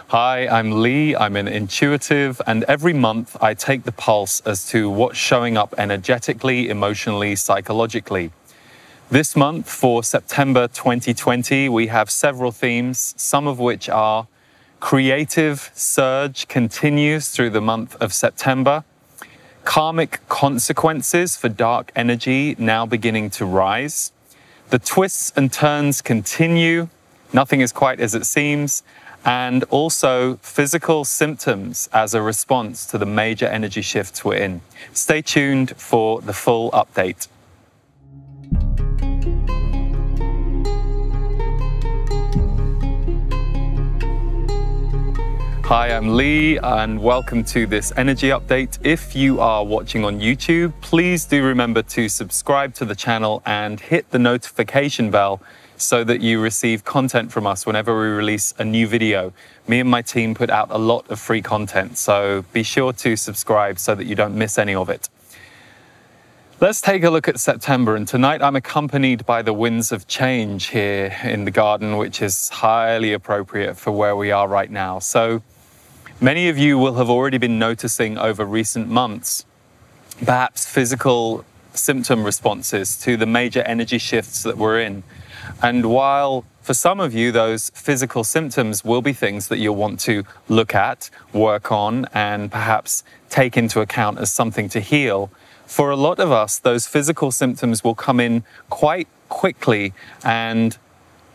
Hi, I'm Lee. I'm an intuitive, and every month I take the pulse as to what's showing up energetically, emotionally, psychologically. This month, for September 2020, we have several themes, some of which are creative surge continues through the month of September, karmic consequences for dark energy now beginning to rise, the twists and turns continue, nothing is quite as it seems, and also physical symptoms as a response to the major energy shifts we're in. Stay tuned for the full update. Hi, I'm Lee, and welcome to this energy update. If you are watching on YouTube, please do remember to subscribe to the channel and hit the notification bell so that you receive content from us whenever we release a new video. Me and my team put out a lot of free content, so be sure to subscribe so that you don't miss any of it. Let's take a look at September, and tonight I'm accompanied by the winds of change here in the garden, which is highly appropriate for where we are right now. So many of you will have already been noticing over recent months perhaps physical symptom responses to the major energy shifts that we're in. And while for some of you those physical symptoms will be things that you'll want to look at, work on, and perhaps take into account as something to heal, for a lot of us those physical symptoms will come in quite quickly and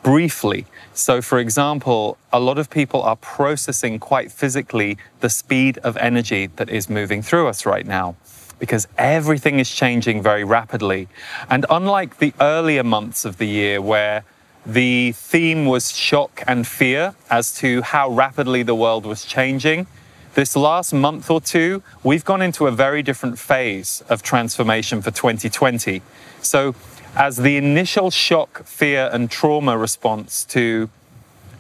briefly. So for example, a lot of people are processing quite physically the speed of energy that is moving through us right now, because everything is changing very rapidly. And unlike the earlier months of the year where the theme was shock and fear as to how rapidly the world was changing, this last month or two, we've gone into a very different phase of transformation for 2020. So as the initial shock, fear, and trauma response to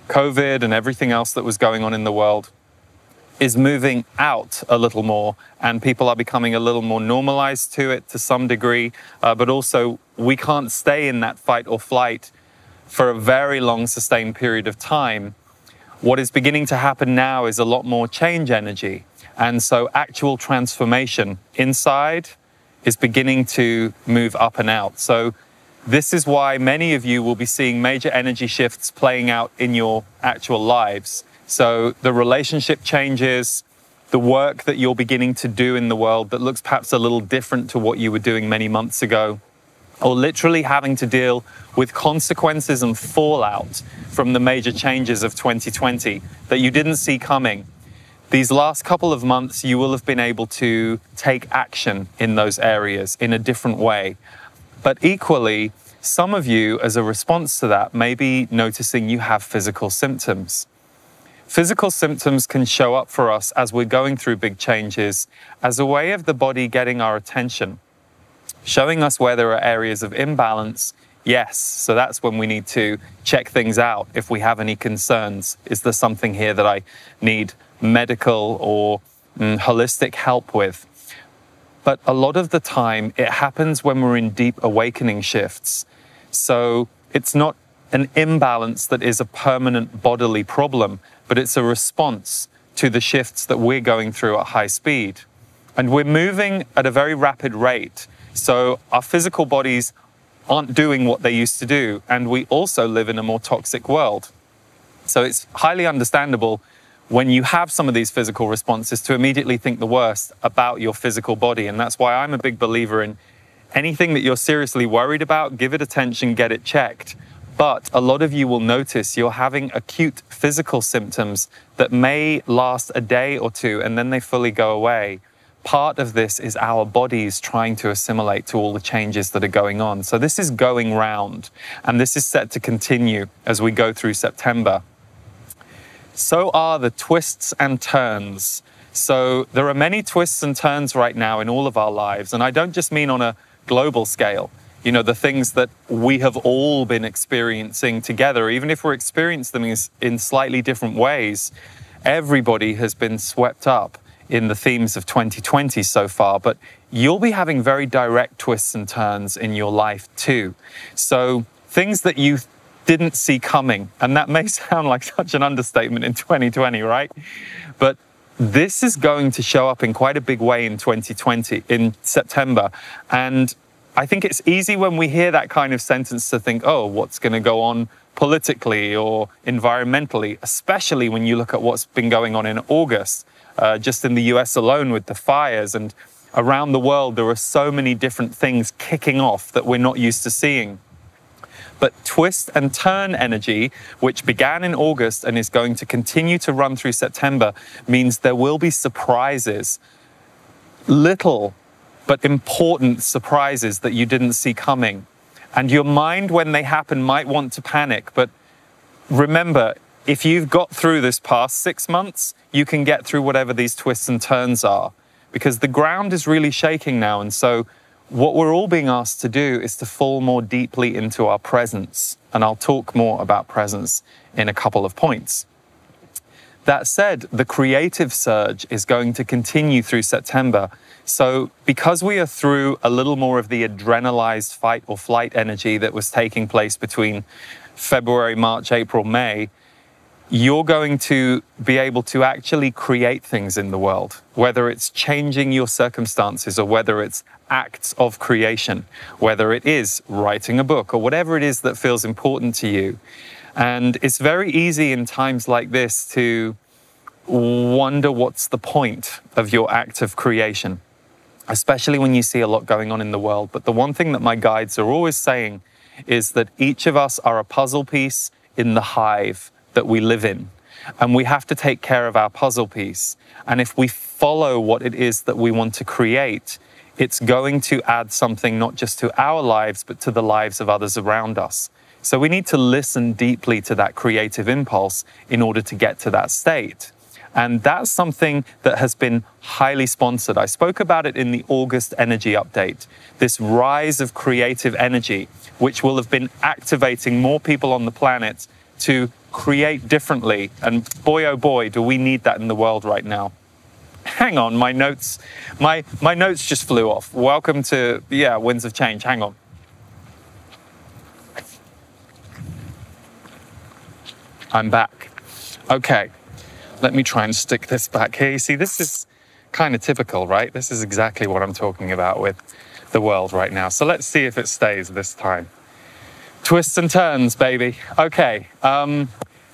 COVID and everything else that was going on in the world is moving out a little more, and people are becoming a little more normalized to it to some degree, but also we can't stay in that fight or flight for a very long sustained period of time. What is beginning to happen now is a lot more change energy, and so actual transformation inside is beginning to move up and out. So this is why many of you will be seeing major energy shifts playing out in your actual lives. So the relationship changes, the work that you're beginning to do in the world that looks perhaps a little different to what you were doing many months ago, or literally having to deal with consequences and fallout from the major changes of 2020 that you didn't see coming. These last couple of months, you will have been able to take action in those areas in a different way. But equally, some of you, as a response to that, may be noticing you have physical symptoms. Physical symptoms can show up for us as we're going through big changes as a way of the body getting our attention, showing us where there are areas of imbalance. Yes, so that's when we need to check things out if we have any concerns. Is there something here that I need medical or holistic help with? But a lot of the time it happens when we're in deep awakening shifts. So it's not an imbalance that is a permanent bodily problem, but it's a response to the shifts that we're going through at high speed. And we're moving at a very rapid rate. So our physical bodies aren't doing what they used to do. And we also live in a more toxic world. So it's highly understandable when you have some of these physical responses to immediately think the worst about your physical body. And that's why I'm a big believer in anything that you're seriously worried about, give it attention, get it checked. But a lot of you will notice you're having acute physical symptoms that may last a day or two and then they fully go away. Part of this is our bodies trying to assimilate to all the changes that are going on. So this is going round, and this is set to continue as we go through September. So are the twists and turns. So there are many twists and turns right now in all of our lives, and I don't just mean on a global scale. You know, the things that we have all been experiencing together, even if we're experiencing them in slightly different ways, everybody has been swept up in the themes of 2020 so far, but you'll be having very direct twists and turns in your life too. So things that you didn't see coming. And that may sound like such an understatement in 2020, right? But this is going to show up in quite a big way in 2020, in September. And I think it's easy when we hear that kind of sentence to think, oh, what's going to go on politically or environmentally, especially when you look at what's been going on in August, just in the US alone with the fires, and around the world, there are so many different things kicking off that we're not used to seeing. But twist and turn energy, which began in August and is going to continue to run through September, means there will be surprises, little but important surprises that you didn't see coming. And your mind, when they happen, might want to panic. But remember, if you've got through this past 6 months, you can get through whatever these twists and turns are, because the ground is really shaking now. And so what we're all being asked to do is to fall more deeply into our presence. And I'll talk more about presence in a couple of points. That said, the creative surge is going to continue through September. So because we are through a little more of the adrenalized fight or flight energy that was taking place between February, March, April, May, you're going to be able to actually create things in the world, whether it's changing your circumstances or whether it's acts of creation, whether it is writing a book or whatever it is that feels important to you. And it's very easy in times like this to wonder what's the point of your act of creation, especially when you see a lot going on in the world. But the one thing that my guides are always saying is that each of us are a puzzle piece in the hive that we live in, and we have to take care of our puzzle piece. And if we follow what it is that we want to create, it's going to add something not just to our lives, but to the lives of others around us. So we need to listen deeply to that creative impulse in order to get to that state. And that's something that has been highly sponsored. I spoke about it in the August energy update, this rise of creative energy, which will have been activating more people on the planet to create differently. And boy, oh boy, do we need that in the world right now. Hang on, my notes just flew off. Welcome to, Winds of Change. Hang on. I'm back. Okay, let me try and stick this back here. You see, this is kind of typical, right? This is exactly what I'm talking about with the world right now. So let's see if it stays this time. Twists and turns, baby. Okay,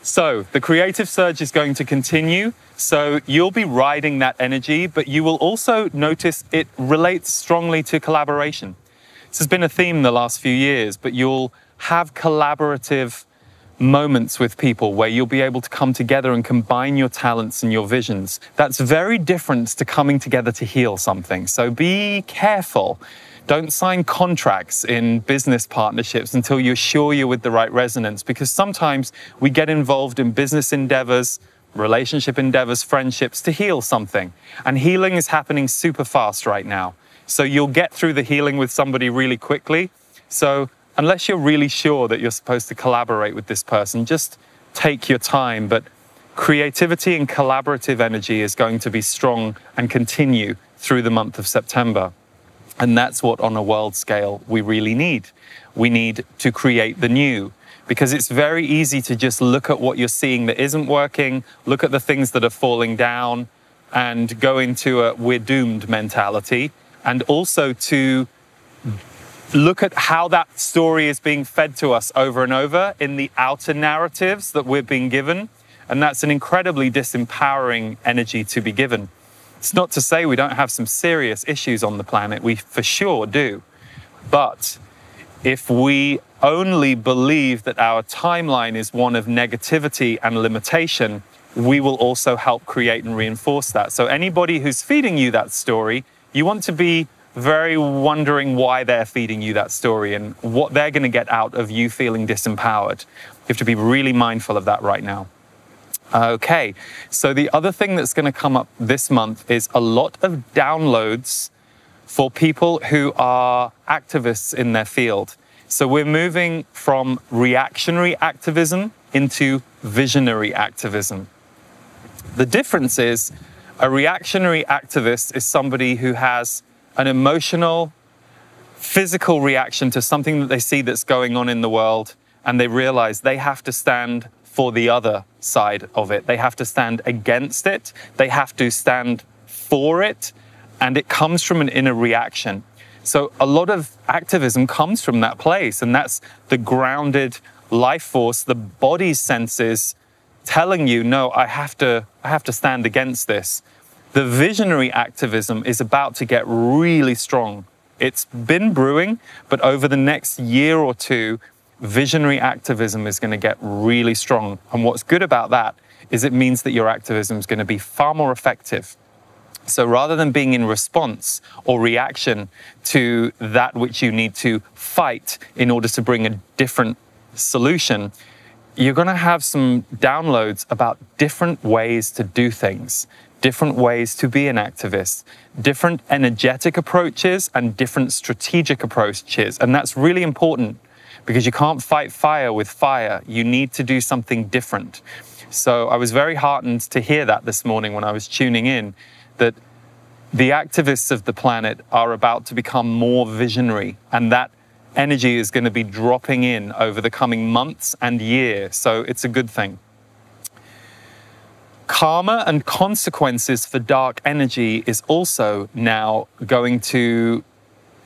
so the creative surge is going to continue. So you'll be riding that energy, but you will also notice it relates strongly to collaboration. This has been a theme the last few years, but you'll have collaborative moments with people where you'll be able to come together and combine your talents and your visions. That's very different to coming together to heal something. So be careful. Don't sign contracts in business partnerships until you're sure you're with the right resonance, because sometimes we get involved in business endeavors, relationship endeavors, friendships to heal something. And healing is happening super fast right now. So you'll get through the healing with somebody really quickly. So unless you're really sure that you're supposed to collaborate with this person, just take your time. But creativity and collaborative energy is going to be strong and continue through the month of September. And that's what, on a world scale, we really need. We need to create the new, because it's very easy to just look at what you're seeing that isn't working, look at the things that are falling down, and go into a we're doomed mentality, and also to look at how that story is being fed to us over and over in the outer narratives that we're being given. And that's an incredibly disempowering energy to be given. It's not to say we don't have some serious issues on the planet. We for sure do. But if we only believe that our timeline is one of negativity and limitation, we will also help create and reinforce that. So anybody who's feeding you that story, you want to be very wondering why they're feeding you that story and what they're going to get out of you feeling disempowered. You have to be really mindful of that right now. Okay, so the other thing that's going to come up this month is a lot of downloads for people who are activists in their field. So we're moving from reactionary activism into visionary activism. The difference is a reactionary activist is somebody who has an emotional, physical reaction to something that they see that's going on in the world, and they realize they have to stand for the other side of it. They have to stand against it. They have to stand for it. And it comes from an inner reaction. So a lot of activism comes from that place. And that's the grounded life force, the body's senses telling you, no, I have to stand against this. The visionary activism is about to get really strong. It's been brewing, but over the next year or two, visionary activism is going to get really strong. And what's good about that is it means that your activism is going to be far more effective. So rather than being in response or reaction to that which you need to fight in order to bring a different solution, you're going to have some downloads about different ways to do things, different ways to be an activist, different energetic approaches and different strategic approaches. And that's really important because you can't fight fire with fire. You need to do something different. So I was very heartened to hear that this morning when I was tuning in, that the activists of the planet are about to become more visionary, and that energy is going to be dropping in over the coming months and year. So it's a good thing. Karma and consequences for dark energy is also now going to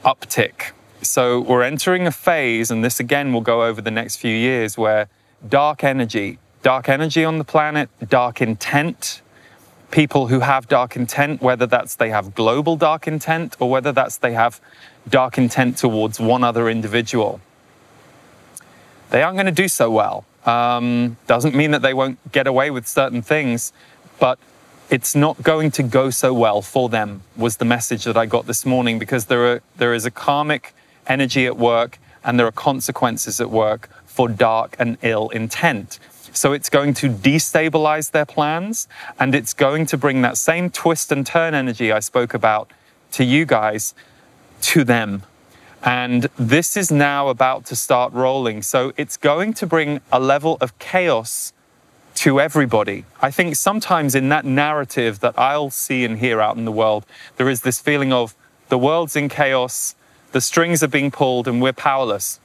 uptick. So we're entering a phase, and this again will go over the next few years, where dark energy on the planet, dark intent, people who have dark intent, whether that's they have global dark intent or whether that's they have dark intent towards one other individual, they aren't going to do so well. Doesn't mean that they won't get away with certain things, but it's not going to go so well for them, was the message that I got this morning, because there is a karmic energy at work and there are consequences at work for dark and ill intent. So it's going to destabilize their plans, and it's going to bring that same twist and turn energy I spoke about to you guys to them. And this is now about to start rolling. So it's going to bring a level of chaos to everybody. I think sometimes in that narrative that I'll see and hear out in the world, there is this feeling of the world's in chaos, the strings are being pulled, and we're powerless.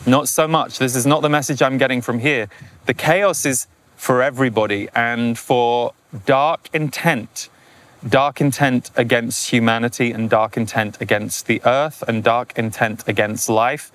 Not so much. This is not the message I'm getting from here. The chaos is for everybody, and for dark intent against humanity and dark intent against the earth and dark intent against life,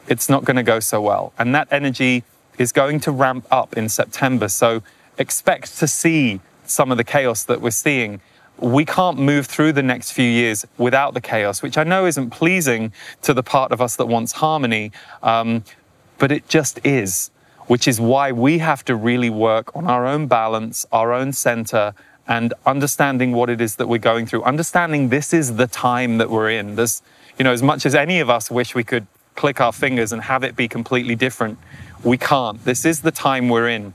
it's not going to go so well. And that energy is going to ramp up in September. So expect to see some of the chaos that we're seeing. We can't move through the next few years without the chaos, which I know isn't pleasing to the part of us that wants harmony, but it just is, which is why we have to really work on our own balance, our own center, and understanding what it is that we're going through, understanding this is the time that we're in. There's, as much as any of us wish we could click our fingers and have it be completely different, we can't. This is the time we're in.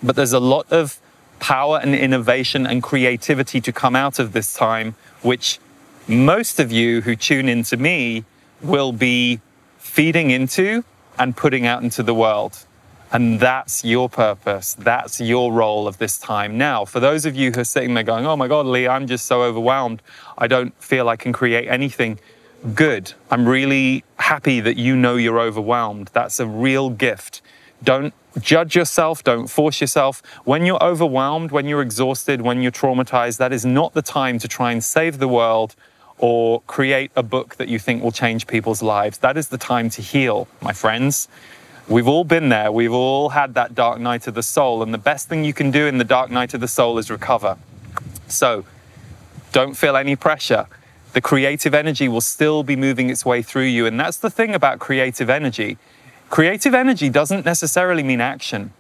But there's a lot of power and innovation and creativity to come out of this time, which most of you who tune into me will be feeding into and putting out into the world. And that's your purpose. That's your role of this time. Now, for those of you who are sitting there going, oh my God, Lee, I'm just so overwhelmed. I don't feel I can create anything. Good. I'm really happy that you know you're overwhelmed. That's a real gift. Don't judge yourself. Don't force yourself. When you're overwhelmed, when you're exhausted, when you're traumatized, that is not the time to try and save the world or create a book that you think will change people's lives. That is the time to heal, my friends. We've all been there. We've all had that dark night of the soul. And the best thing you can do in the dark night of the soul is recover. So don't feel any pressure. The creative energy will still be moving its way through you. And that's the thing about creative energy. Creative energy doesn't necessarily mean action.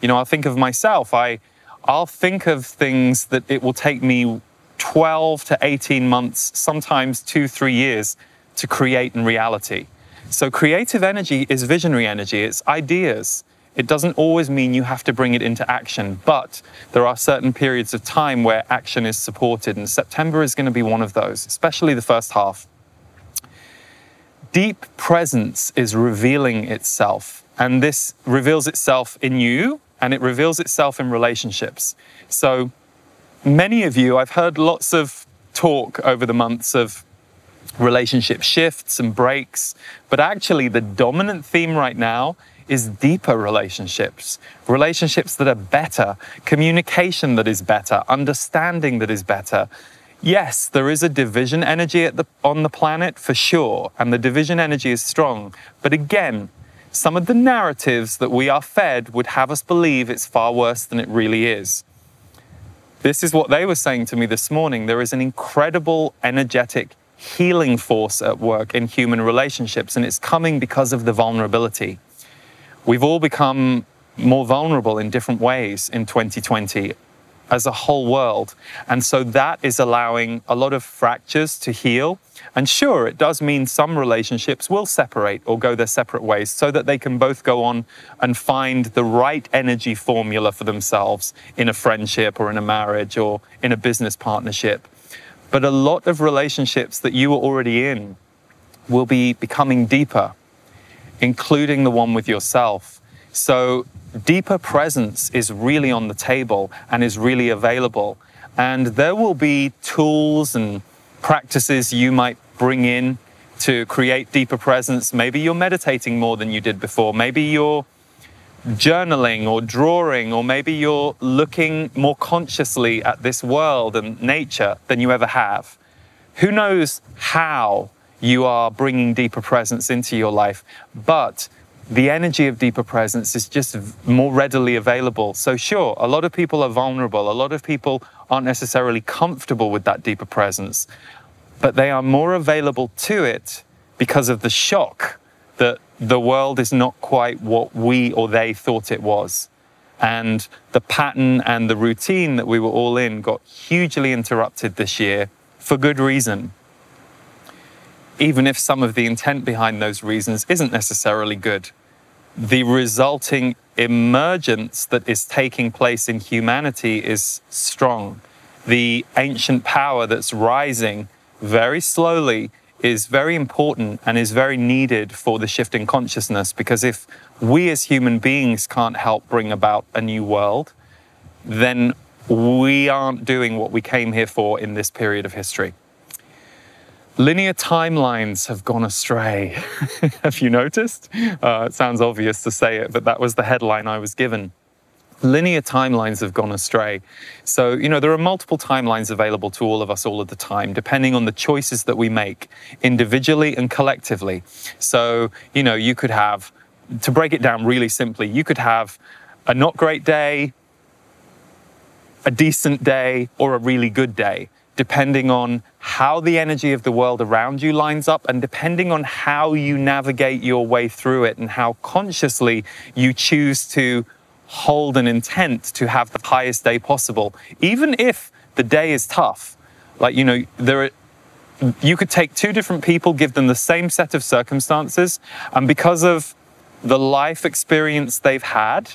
I'll think of myself. I'll think of things that it will take me 12 to 18 months, sometimes 2-3 years to create in reality. So creative energy is visionary energy. It's ideas. It doesn't always mean you have to bring it into action, but there are certain periods of time where action is supported, and September is going to be one of those, especially the first half. Deep presence is revealing itself, and this reveals itself in you, and it reveals itself in relationships. So many of you, I've heard lots of talk over the months of relationship shifts and breaks, but actually the dominant theme right now is deeper relationships, relationships that are better, communication that is better, understanding that is better. Yes, there is a division energy on the planet for sure, and the division energy is strong. But again, some of the narratives that we are fed would have us believe it's far worse than it really is. This is what they were saying to me this morning. There is an incredible energetic healing force at work in human relationships, and it's coming because of the vulnerability. We've all become more vulnerable in different ways in 2020 as a whole world. And so that is allowing a lot of fractures to heal. And sure, it does mean some relationships will separate or go their separate ways so that they can both go on and find the right energy formula for themselves in a friendship or in a marriage or in a business partnership. But a lot of relationships that you are already in will be becoming deeper, including the one with yourself. So deeper presence is really on the table and is really available. And there will be tools and practices you might bring in to create deeper presence. Maybe you're meditating more than you did before. Maybe you're journaling or drawing, or maybe you're looking more consciously at this world and nature than you ever have. Who knows how you are bringing deeper presence into your life, but the energy of deeper presence is just more readily available. So sure, a lot of people are vulnerable. A lot of people aren't necessarily comfortable with that deeper presence, but they are more available to it because of the shock that the world is not quite what we or they thought it was. And the pattern and the routine that we were all in got hugely interrupted this year for good reason. Even if some of the intent behind those reasons isn't necessarily good. The resulting emergence that is taking place in humanity is strong. The ancient power that's rising very slowly is very important and is very needed for the shift in consciousness, because if we as human beings can't help bring about a new world, then we aren't doing what we came here for in this period of history. Linear timelines have gone astray. Have you noticed? It sounds obvious to say it, but that was the headline I was given. Linear timelines have gone astray. So, there are multiple timelines available to all of us all of the time, depending on the choices that we make individually and collectively. So, you could have, to break it down really simply, you could have a not great day, a decent day, or a really good day, depending on how the energy of the world around you lines up and depending on how you navigate your way through it and how consciously you choose to hold an intent to have the highest day possible, even if the day is tough. Like, you could take two different people, give them the same set of circumstances, and because of the life experience they've had,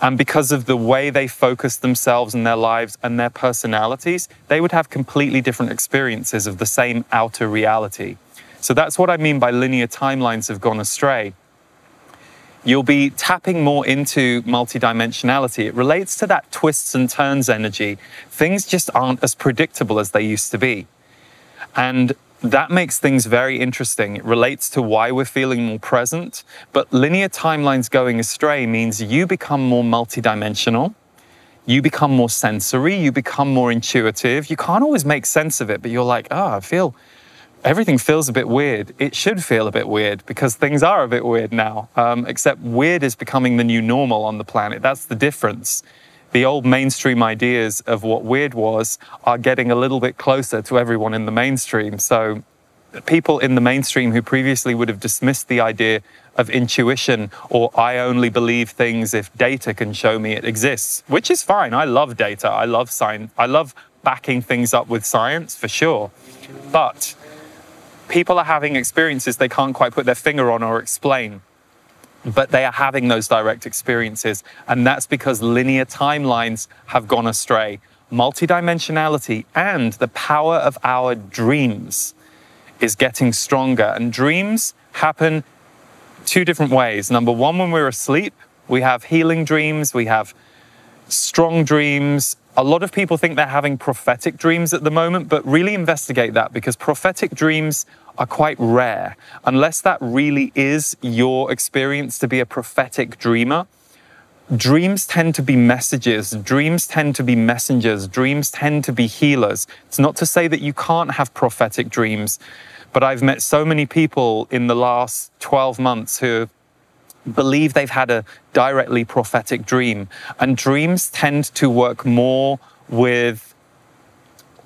and because of the way they focus themselves and their lives and their personalities, they would have completely different experiences of the same outer reality. So that's what I mean by linear timelines have gone astray. You'll be tapping more into multidimensionality. It relates to that twists and turns energy. Things just aren't as predictable as they used to be. And that makes things very interesting. It relates to why we're feeling more present, but linear timelines going astray means you become more multidimensional, you become more sensory, you become more intuitive. You can't always make sense of it, but you're like, everything feels a bit weird. It should feel a bit weird because things are a bit weird now, except weird is becoming the new normal on the planet. That's the difference. The old mainstream ideas of what weird was are getting a little bit closer to everyone in the mainstream. So people in the mainstream who previously would have dismissed the idea of intuition or I only believe things if data can show me it exists, which is fine. I love data. I love science. I love backing things up with science for sure. But people are having experiences they can't quite put their finger on or explain. But they are having those direct experiences. And that's because linear timelines have gone astray. Multidimensionality and the power of our dreams is getting stronger. And dreams happen two different ways. Number one, when we're asleep, we have healing dreams, we have strong dreams. A lot of people think they're having prophetic dreams at the moment, but really investigate that, because prophetic dreams are quite rare. Unless that really is your experience to be a prophetic dreamer, dreams tend to be messages, dreams tend to be messengers, dreams tend to be healers. It's not to say that you can't have prophetic dreams, but I've met so many people in the last 12 months who believe they've had a directly prophetic dream. And dreams tend to work more with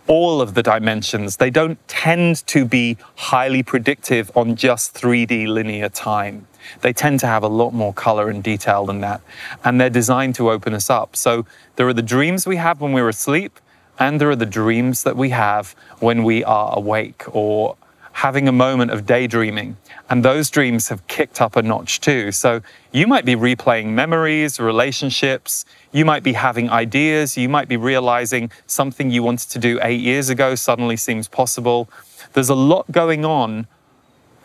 all of the dimensions. They don't tend to be highly predictive on just 3D linear time. They tend to have a lot more color and detail than that. And they're designed to open us up. So there are the dreams we have when we're asleep, and there are the dreams that we have when we are awake or having a moment of daydreaming. And those dreams have kicked up a notch too. So you might be replaying memories, relationships, you might be having ideas, you might be realizing something you wanted to do 8 years ago suddenly seems possible. There's a lot going on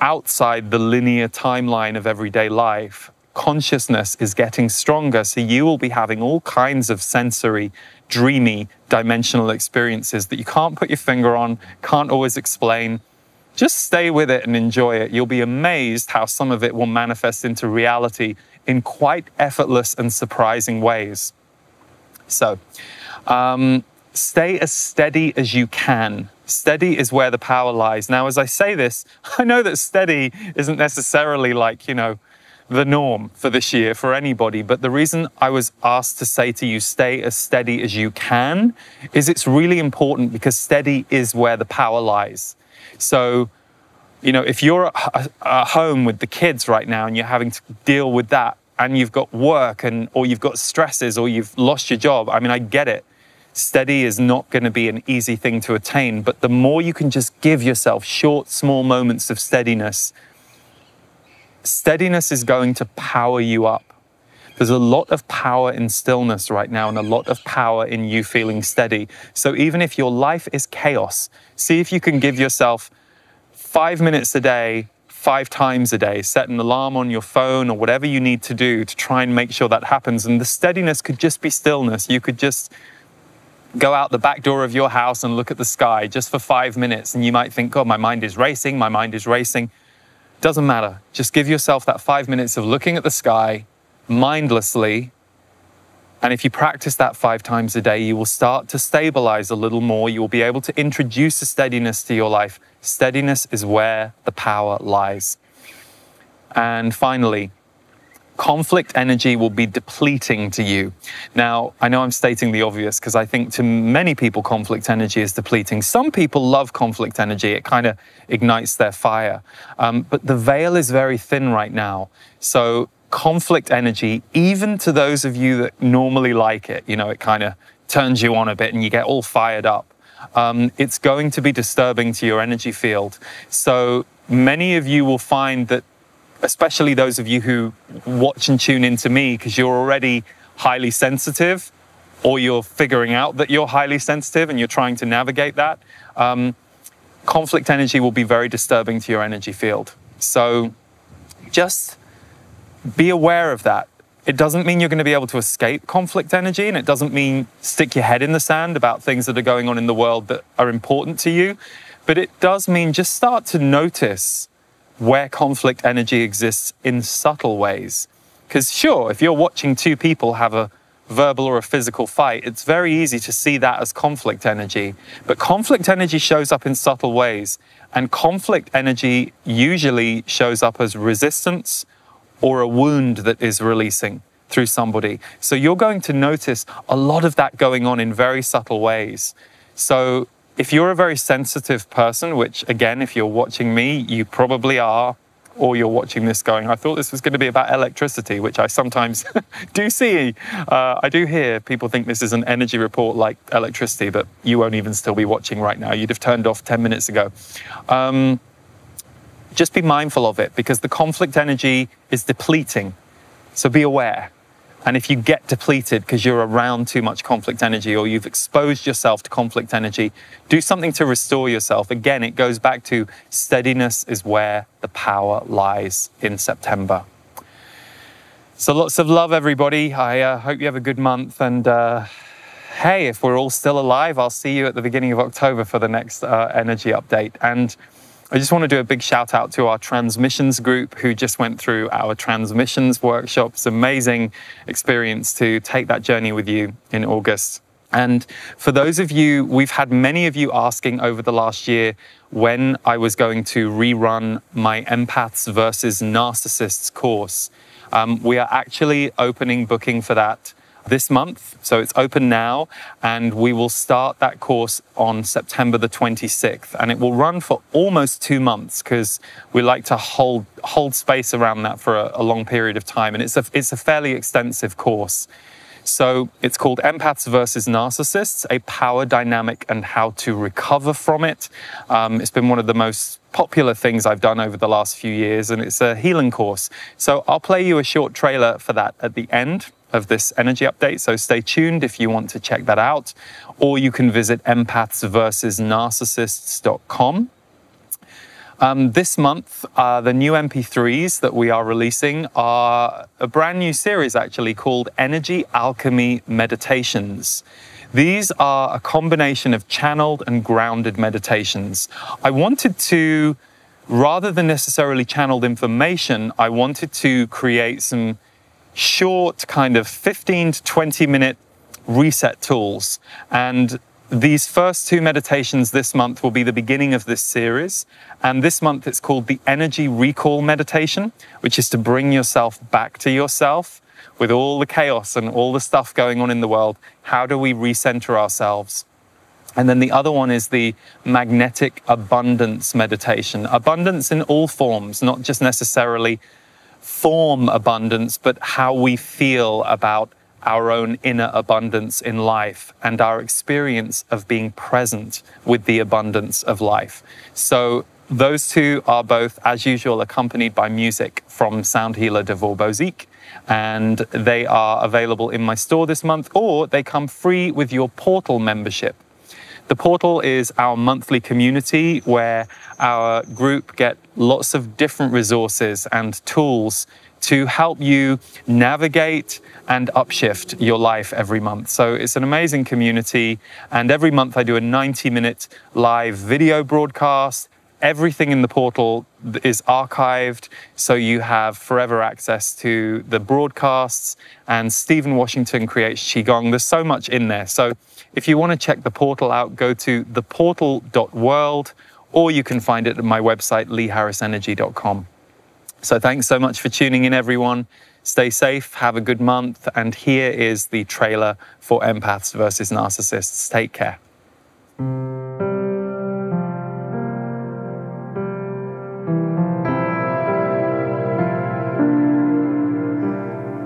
outside the linear timeline of everyday life. Consciousness is getting stronger, so you will be having all kinds of sensory, dreamy, dimensional experiences that you can't put your finger on, can't always explain. Just stay with it and enjoy it. You'll be amazed how some of it will manifest into reality in quite effortless and surprising ways. So, stay as steady as you can. Steady is where the power lies. Now, as I say this, I know that steady isn't necessarily like, the norm for this year for anybody, but the reason I was asked to say to you, stay as steady as you can, is it's really important, because steady is where the power lies. So, if you're at home with the kids right now and you're having to deal with that, and you've got work or you've got stresses, or you've lost your job, I mean, I get it. Steady is not going to be an easy thing to attain, but the more you can just give yourself short, small moments of steadiness, steadiness is going to power you up. There's a lot of power in stillness right now, and a lot of power in you feeling steady. So even if your life is chaos, see if you can give yourself 5 minutes a day, 5 times a day. Set an alarm on your phone or whatever you need to do to try and make sure that happens. And the steadiness could just be stillness. You could just go out the back door of your house and look at the sky just for 5 minutes. And you might think, God, my mind is racing, my mind is racing. Doesn't matter. Just give yourself that 5 minutes of looking at the sky mindlessly. And if you practice that 5 times a day, you will start to stabilize a little more. You will be able to introduce a steadiness to your life. Steadiness is where the power lies. And finally, conflict energy will be depleting to you. Now, I know I'm stating the obvious, because I think to many people, conflict energy is depleting. Some people love conflict energy. It kind of ignites their fire. But the veil is very thin right now. So conflict energy, even to those of you that normally like it, it kind of turns you on a bit and you get all fired up. It's going to be disturbing to your energy field. So many of you will find that, especially those of you who watch and tune into me because you're already highly sensitive, or you're figuring out that you're highly sensitive and you're trying to navigate that, conflict energy will be very disturbing to your energy field. So just be aware of that. It doesn't mean you're going to be able to escape conflict energy, and it doesn't mean stick your head in the sand about things that are going on in the world that are important to you. But it does mean just start to notice where conflict energy exists in subtle ways. Because sure, if you're watching two people have a verbal or a physical fight, it's very easy to see that as conflict energy. But conflict energy shows up in subtle ways. And conflict energy usually shows up as resistance or a wound that is releasing through somebody. So you're going to notice a lot of that going on in very subtle ways. So if you're a very sensitive person, which again, if you're watching me, you probably are, or you're watching this going, I thought this was going to be about electricity, which I sometimes do see. I do hear people think this is an energy report like electricity, but you won't even still be watching right now. You'd have turned off 10 minutes ago. Just be mindful of it, because the conflict energy is depleting. So be aware. And if you get depleted because you're around too much conflict energy, or you've exposed yourself to conflict energy, do something to restore yourself. Again, it goes back to steadiness is where the power lies in September. So lots of love, everybody. I hope you have a good month. And hey, if we're all still alive, I'll see you at the beginning of October for the next energy update. And I just want to do a big shout out to our transmissions group who just went through our transmissions workshops. Amazing experience to take that journey with you in August. And for those of you, we've had many of you asking over the last year when I was going to rerun my Empaths versus Narcissists course. We are actually opening booking for that this month. So it's open now, and we will start that course on September the 26th. And it will run for almost 2 months because we like to hold space around that for a long period of time. And it's a fairly extensive course. So it's called Empaths versus Narcissists, a power dynamic and how to recover from it. It's been one of the most popular things I've done over the last few years, and it's a healing course. So I'll play you a short trailer for that at the end of this energy update. So stay tuned if you want to check that out, or you can visit empathsversusnarcissists.com. This month, the new MP3s that we are releasing are a brand new series actually called Energy Alchemy Meditations. These are a combination of channeled and grounded meditations. I wanted to, rather than necessarily channeled information, I wanted to create some short kind of 15 to 20 minute reset tools. And these first 2 meditations this month will be the beginning of this series. And this month it's called the Energy Recall Meditation, which is to bring yourself back to yourself with all the chaos and all the stuff going on in the world. How do we recenter ourselves? And then the other one is the Magnetic Abundance Meditation. Abundance in all forms, not just necessarily form abundance, but how we feel about our own inner abundance in life and our experience of being present with the abundance of life. So those 2 are both, as usual, accompanied by music from sound healer DAVOR BOZIC, and they are available in my store this month, or they come free with your portal membership. The portal is our monthly community where our group get lots of different resources and tools to help you navigate and upshift your life every month. So it's an amazing community, and every month I do a 90-minute live video broadcast. Everything in the portal is archived, so you have forever access to the broadcasts, and Stephen Washington creates Qigong. There's so much in there. So if you want to check the portal out, go to theportal.world, or you can find it at my website, leeharrisenergy.com. So thanks so much for tuning in, everyone. Stay safe, have a good month, and here is the trailer for Empaths versus Narcissists. Take care.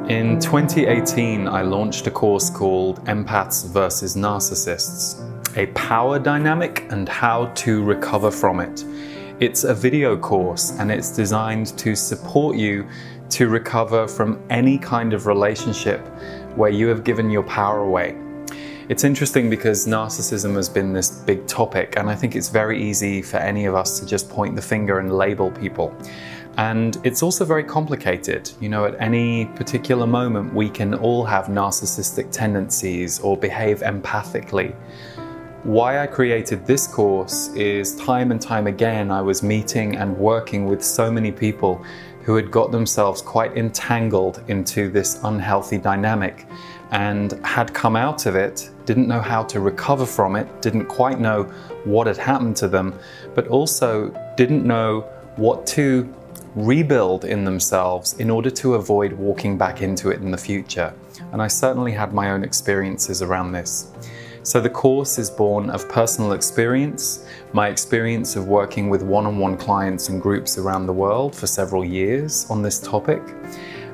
In 2018, I launched a course called Empaths versus Narcissists, a power dynamic and how to recover from it. It's a video course, and it's designed to support you to recover from any kind of relationship where you have given your power away. It's interesting because narcissism has been this big topic, and I think it's very easy for any of us to just point the finger and label people. And it's also very complicated. You know, at any particular moment, we can all have narcissistic tendencies or behave empathically. Why I created this course is time and time again I was meeting and working with so many people who had got themselves quite entangled into this unhealthy dynamic and had come out of it, didn't know how to recover from it, didn't quite know what had happened to them, but also didn't know what to rebuild in themselves in order to avoid walking back into it in the future. And I certainly had my own experiences around this. So the course is born of personal experience, my experience of working with one-on-one clients and groups around the world for several years on this topic.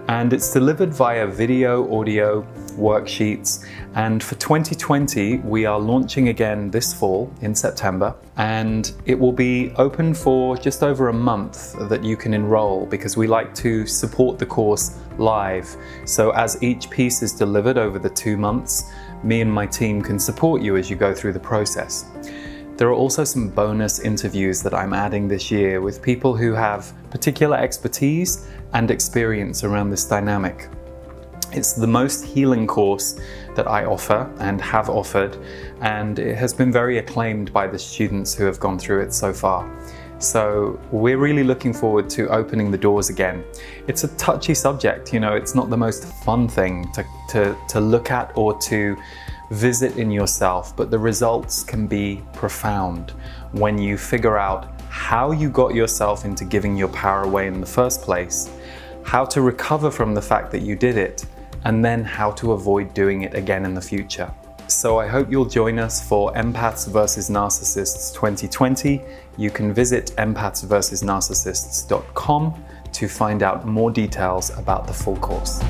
And it's delivered via video, audio, worksheets. And for 2020, we are launching again this fall in September. And it will be open for just over a month that you can enroll, because we like to support the course live. So as each piece is delivered over the 2 months, me and my team can support you as you go through the process. There are also some bonus interviews that I'm adding this year with people who have particular expertise and experience around this dynamic. It's the most healing course that I offer and have offered, and it has been very acclaimed by the students who have gone through it so far. So we're really looking forward to opening the doors again. It's a touchy subject, you know, it's not the most fun thing to look at or to visit in yourself, but the results can be profound when you figure out how you got yourself into giving your power away in the first place, how to recover from the fact that you did it, and then how to avoid doing it again in the future. So I hope you'll join us for Empaths vs. Narcissists 2020. You can visit empathsvsnarcissists.com to find out more details about the full course.